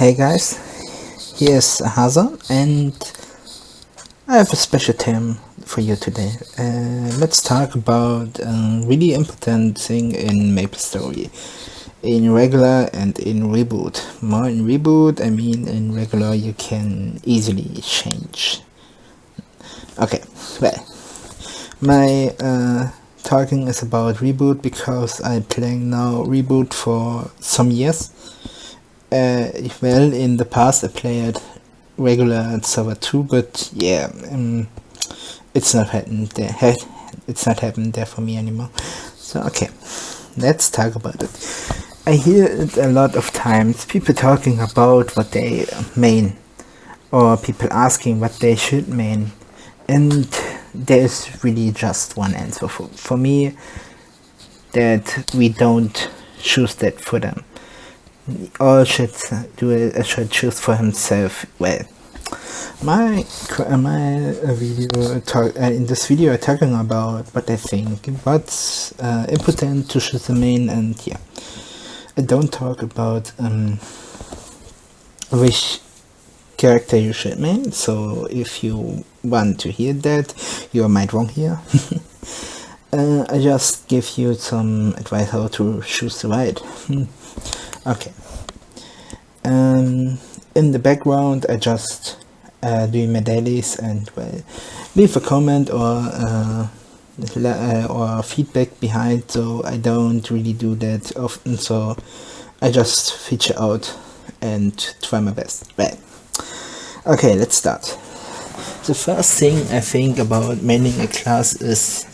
Hey guys, here's Hazan, and I have a special theme for you today. Let's talk about a really important thing in Maplestory, in regular and in reboot. More in reboot, I mean in regular you can easily change. Okay, well, my talking is about reboot because I'm playing now reboot for some years. Well, in the past I played regular and server 2, but yeah, it's not happened there. It's not happened there for me anymore. So okay, let's talk about it. I hear it a lot of times. People talking about what they main, or people asking what they should main, and there's really just one answer for me. That we don't choose that for them. All should do it. Should choose for himself. Well, my video talk in this video I'm talking about what I think, what's important to choose the main, and yeah, I don't talk about which character you should main. So if you want to hear that, you might wrong here. I just give you some advice how to choose the right. Okay. In the background, I just doing my dailies and well, leave a comment or feedback behind. So I don't really do that often. So I just feature out and try my best. Well, okay, let's start. The first thing I think about maining a class is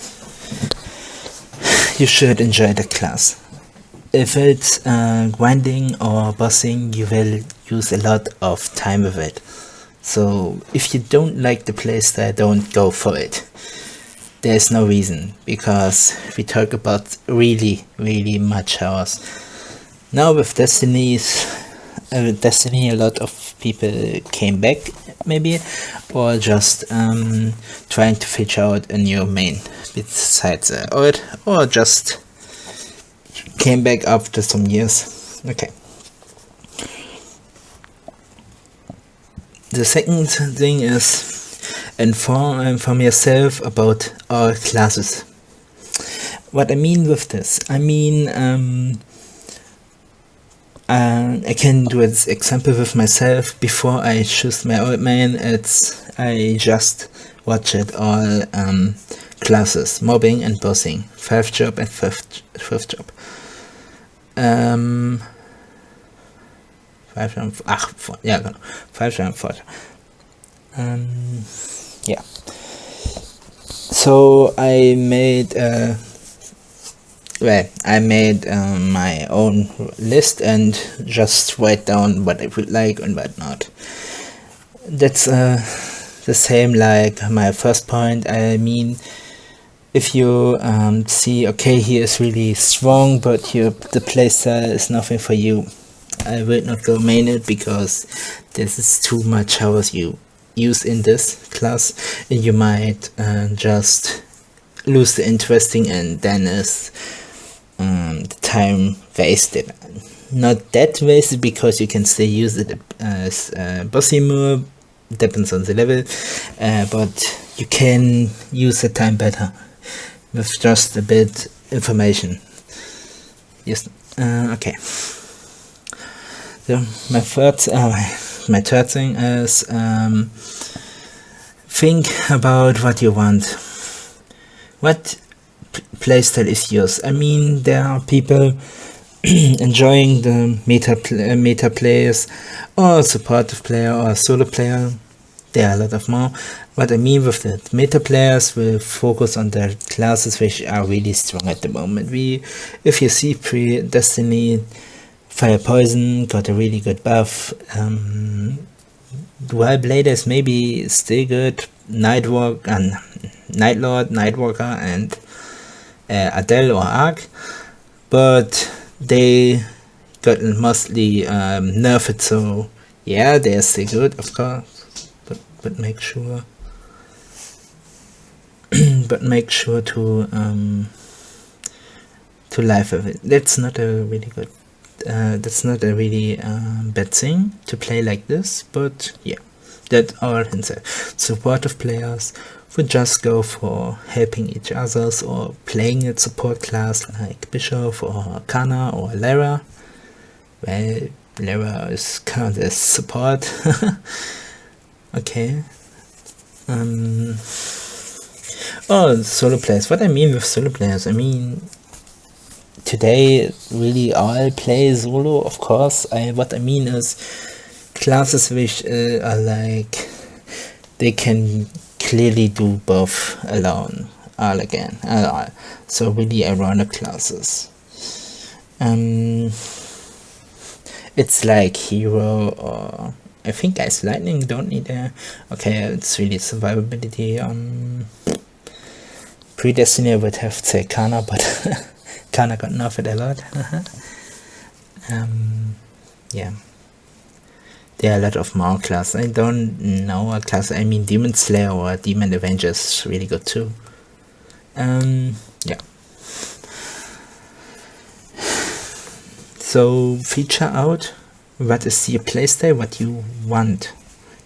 you should enjoy the class. If it's grinding or bossing, you will use a lot of time with it. So if you don't like the playstyle, don't go for it. There's no reason, because we talk about really much hours. Now with Destiny, a lot of people came back, maybe, or just trying to figure out a new main besides old, or just came back after some years. Okay. The second thing is inform yourself about all classes. What I mean with this, I mean I can do an example with myself. Before I choose my old main, I just watch it all classes, mobbing and bossing, 5th job and 5th job. 5 and 4, yeah, genau. 5 and 4. Yeah. So I made my own list and just write down what I would like and what not. That's the same like my first point. I mean, if you see, okay, he is really strong, but the playstyle is nothing for you, I will not go main it, because this is too much hours you use in this class, and you might just lose the interesting, and then is the time wasted. Not that wasted, because you can still use it as bossy move, depends on the level, but you can use the time better with just a bit information. Yes. Okay. So my third thing is think about what you want. What playstyle is yours? I mean, there are people enjoying the meta players, or supportive player, or solo player. There are a lot of more. What I mean with that, meta players will focus on their classes which are really strong at the moment. If you see pre-Destiny, Fire Poison got a really good buff. Dual Bladers maybe still good. Nightlord, Nightwalker, and Adele or Arc, but they got mostly nerfed. So yeah, they're still good, of course, but make sure. But make sure to live with it. That's not a really good that's not a really bad thing to play like this, but yeah, that all inside. Supportive players would just go for helping each others or playing a support class like Bishop or Kana or Lara. Well, Lara is counted as support. Okay. Oh, solo players. What I mean with solo players, I mean today really all play solo, of course. What I mean is classes which are like they can clearly do both alone, all again, all. So really ironic classes. It's like hero or I think Ice Lightning don't need a. Okay, it's really survivability. Predestiny I would have to say Kana, but Kana got nerfed a lot. Yeah. There are a lot of more classes. I don't know a class. I mean, Demon Slayer or Demon Avenger is really good too. Yeah. So feature out what is your playstyle, what you want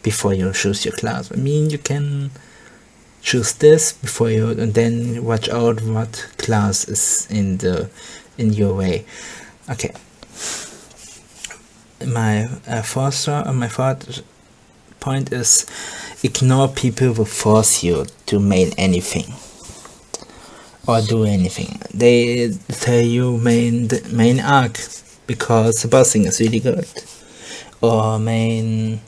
before you choose your class. I mean, you can choose this before you, and then watch out what class is in your way. Okay. My fourth point is ignore people who force you to main anything or do anything. They tell you main arc because the bossing is really good, or main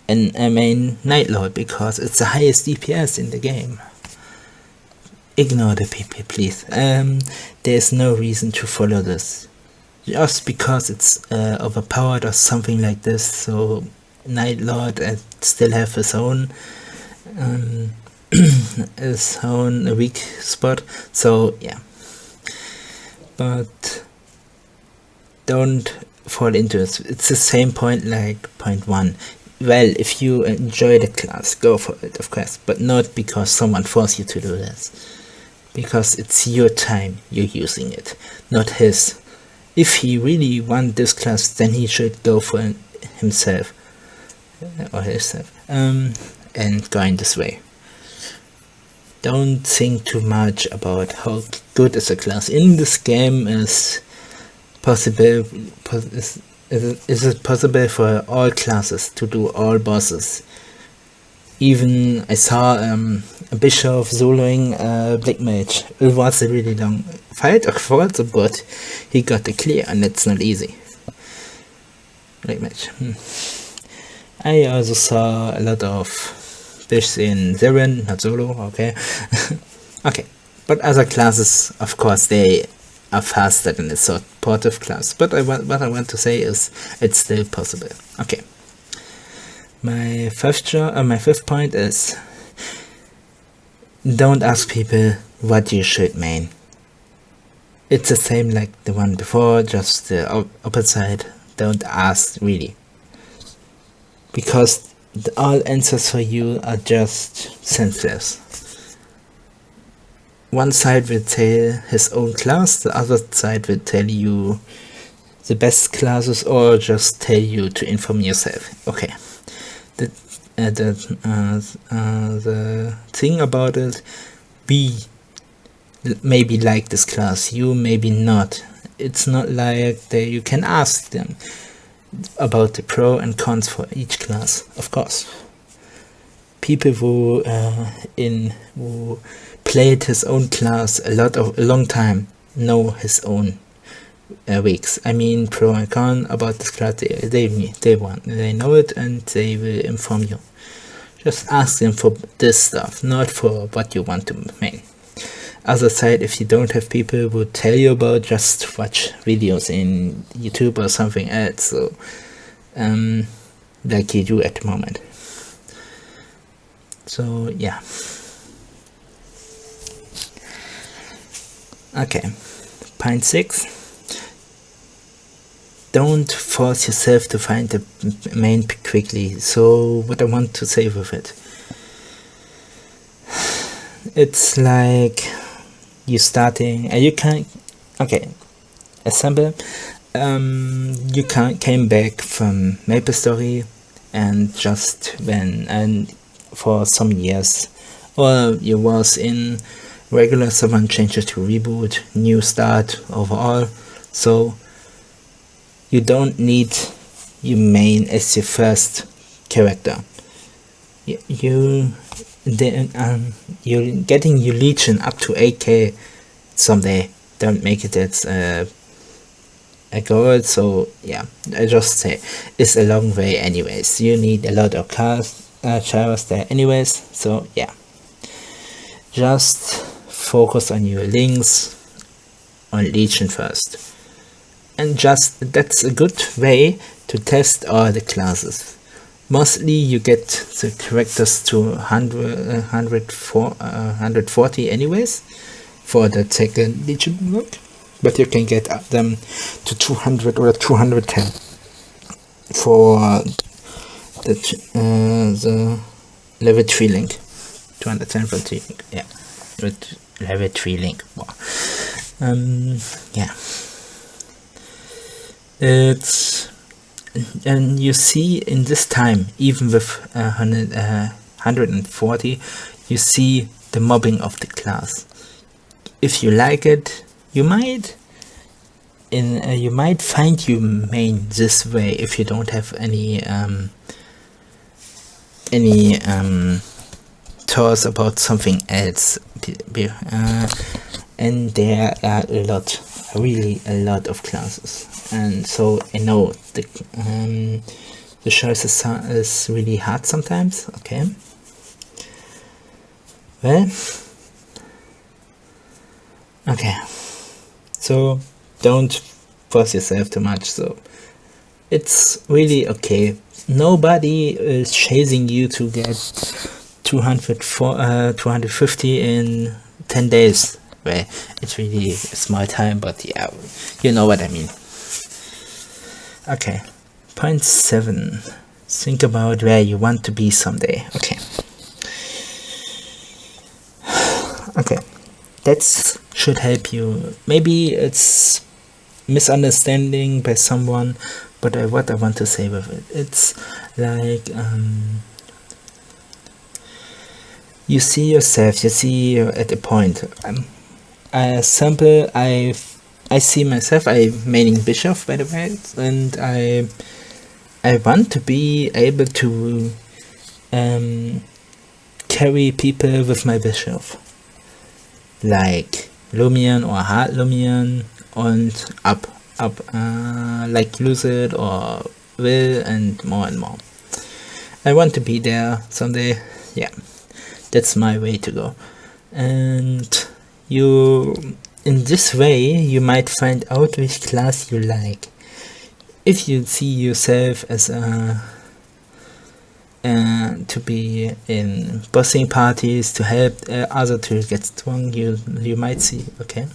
Night Lord because it's the highest DPS in the game. Ignore the people, please. There's no reason to follow this. Just because it's overpowered or something like this, so Night Lord still have his own weak spot. So yeah, but don't fall into it. It's the same point like point 1. Well, if you enjoy the class, go for it, of course, but not because someone forced you to do this. Because it's your time you're using it, not his. If he really wants this class, then he should go for himself or herself and going this way. Don't think too much about how good is a class in this game. Is possible? Is it possible for all classes to do all bosses? Even I saw a bishop soloing Black Mage. It was a really long fight, of course, but he got the clear, and it's not easy. Black Mage. I also saw a lot of bishops in Zeren, not solo, okay. Okay, but other classes, of course, they are faster than a supportive class. But what I want to say is it's still possible. Okay. My fifth point is don't ask people what you should main. It's the same like the one before, just the opposite. Don't ask really, because all answers for you are just senseless. One side will tell his own class, the other side will tell you the best classes, or just tell you to inform yourself. Okay. The thing about it, we maybe like this class, you maybe not. It's not like that you can ask them about the pro and cons for each class, of course. People who played his own class a long time know his own weeks. I mean, pro and con about this class. They know it, and they will inform you. Just ask them for this stuff, not for what you want to main. Other side, if you don't have people who tell you about, just watch videos in YouTube or something else. So, like you do at the moment. So yeah. Okay, point 6. Don't force yourself to find the main quickly. So what I want to say with it, it's like you starting and you can, okay, example, You came back from Maplestory and just went and for some years, or you was in regular someone changes to reboot, new start overall, so you don't need your main as your first character. You're getting your legion up to 8k someday. Don't make it as a goal, so yeah, I just say it's a long way anyways. You need a lot of chars there anyways, so yeah, just focus on your links on legion first, and just that's a good way to test all the classes. Mostly you get the characters to 140 anyways for the second legion work, but you can get them to 200 or 210 for the level 3 link. 210 for 3 link, yeah, with level 3 link. Wow. Yeah, it's, and you see in this time, even with 140, you see the mobbing of the class. If you like it, you might find your main this way if you don't have any thoughts about something else. And there are really a lot of classes, and so I know the choice is really hard sometimes. Okay, well, okay, so don't force yourself too much. So it's really okay. Nobody is chasing you to get 250 in 10 days. Well, it's really a small time, but yeah, you know what I mean. Okay, point 7. Think about where you want to be someday. Okay. Okay, that should help you. Maybe it's misunderstanding by someone, but what I want to say with it, it's like you see yourself, you see you're at a point. Sample, I see myself, I'm maining bishop by the way, and I want to be able to carry people with my bishop, like Lumion or Hard Lumion, and up, like Lucid or Will, and more. I want to be there someday. Yeah, that's my way to go. And you, in this way, you might find out which class you like. If you see yourself as to be in bossing parties to help others to get strong, you might see, okay,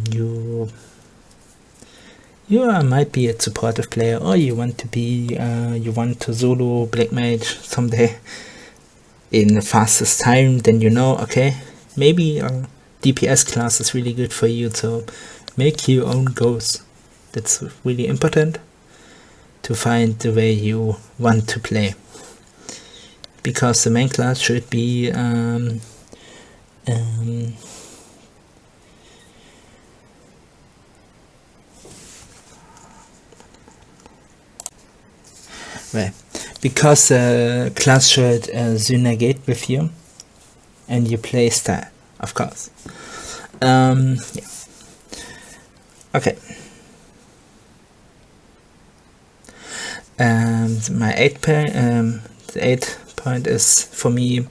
you might be a supportive player, or you want to be you want to solo black mage someday in the fastest time. Then okay, maybe DPS class is really good for you, so make your own goals. That's really important, to find the way you want to play, because the main class should be well, because class should synergate with you and your play style, of course. Yeah. Okay. My 8th point, the 8th point is for me.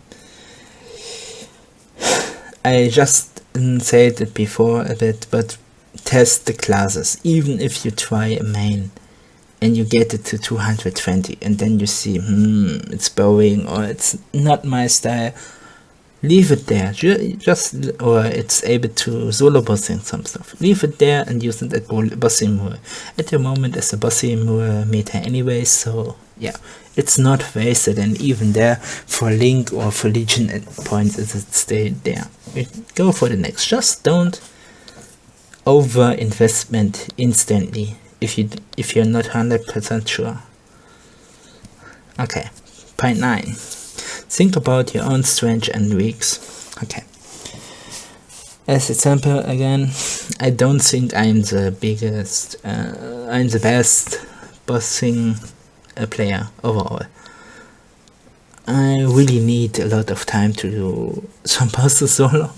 I just said it before a bit, but test the classes. Even if you try a main and you get it to 220, and then you see, it's boring, or it's not my style, leave it there. Or it's able to solo bossing some stuff. Leave it there and use it at bossing more. At the moment, it's a bossing more meta anyway, so yeah, it's not wasted. And even there, for Link or for Legion at points, it stay there. Go for the next. Just don't over investment instantly if you're not 100% sure. Okay, point 9. Think about your own strengths and weaks. Okay. As example again, I don't think I'm the biggest, I'm the best bossing player overall. I really need a lot of time to do some bosses solo,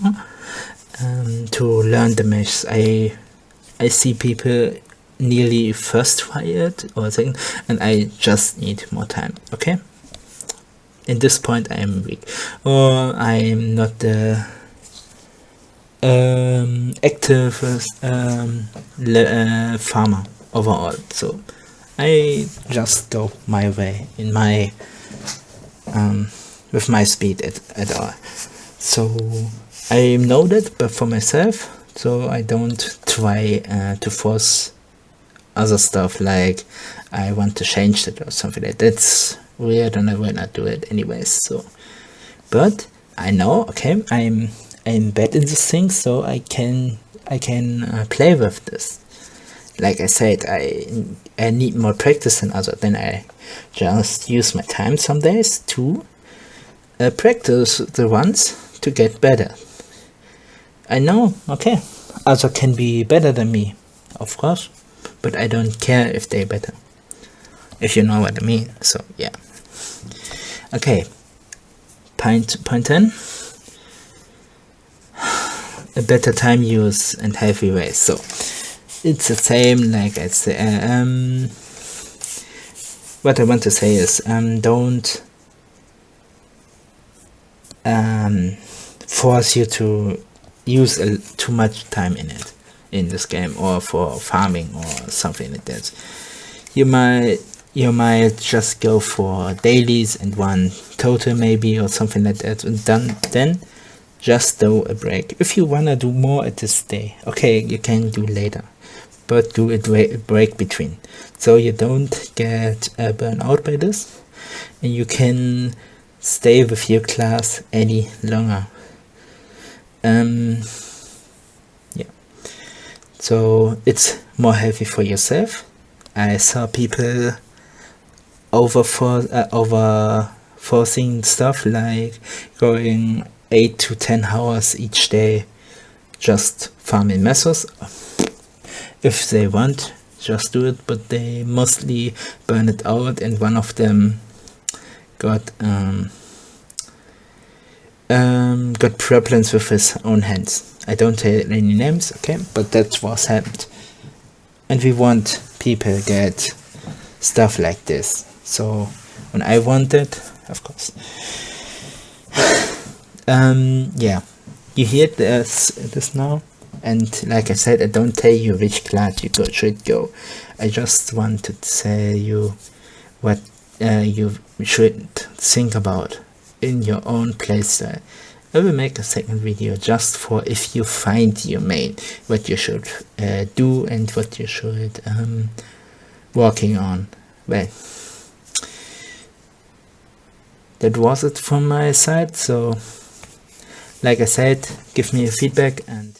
to learn the mesh. I see people nearly first try it or thing, and I just need more time. Okay. In this point, I am weak, or I am not the active farmer overall. So I just go my way in my with my speed at all. So I know that, but for myself, so I don't try to force other stuff like I want to change it or something like that. That's weird, and I will not do it anyways. So, but I know, okay, I'm bad in this thing, so I can play with this. Like I said, I need more practice than other. Then I just use my time some days to practice the ones to get better. I know, okay, other can be better than me, of course, but I don't care if they're better, if you know what I mean. So yeah. Okay, point 10. A better time use and healthy ways. So it's the same like I say. What I want to say is don't force you to use too much time in this game, or for farming or something like that. You might just go for dailies and one total maybe or something like that, and then just do a break. If you wanna do more at this day, okay, you can do later, but do a break between, so you don't get burned out by this, and you can stay with your class any longer. Yeah, so it's more healthy for yourself. I saw people over forcing stuff like going 8 to 10 hours each day just farming methods. If they want, just do it, but they mostly burn it out, and one of them got problems with his own hands. I don't tell any names, okay, but that was happened, and we want people get stuff like this. So when I want it, of course. Yeah, you hear this now, and like I said, I don't tell you which class you should go. I just want to tell you what you should think about in your own playstyle. I will make a second video just for if you find your main, what you should do and what you should working on. Well, that was it from my side. So like I said, give me a feedback, and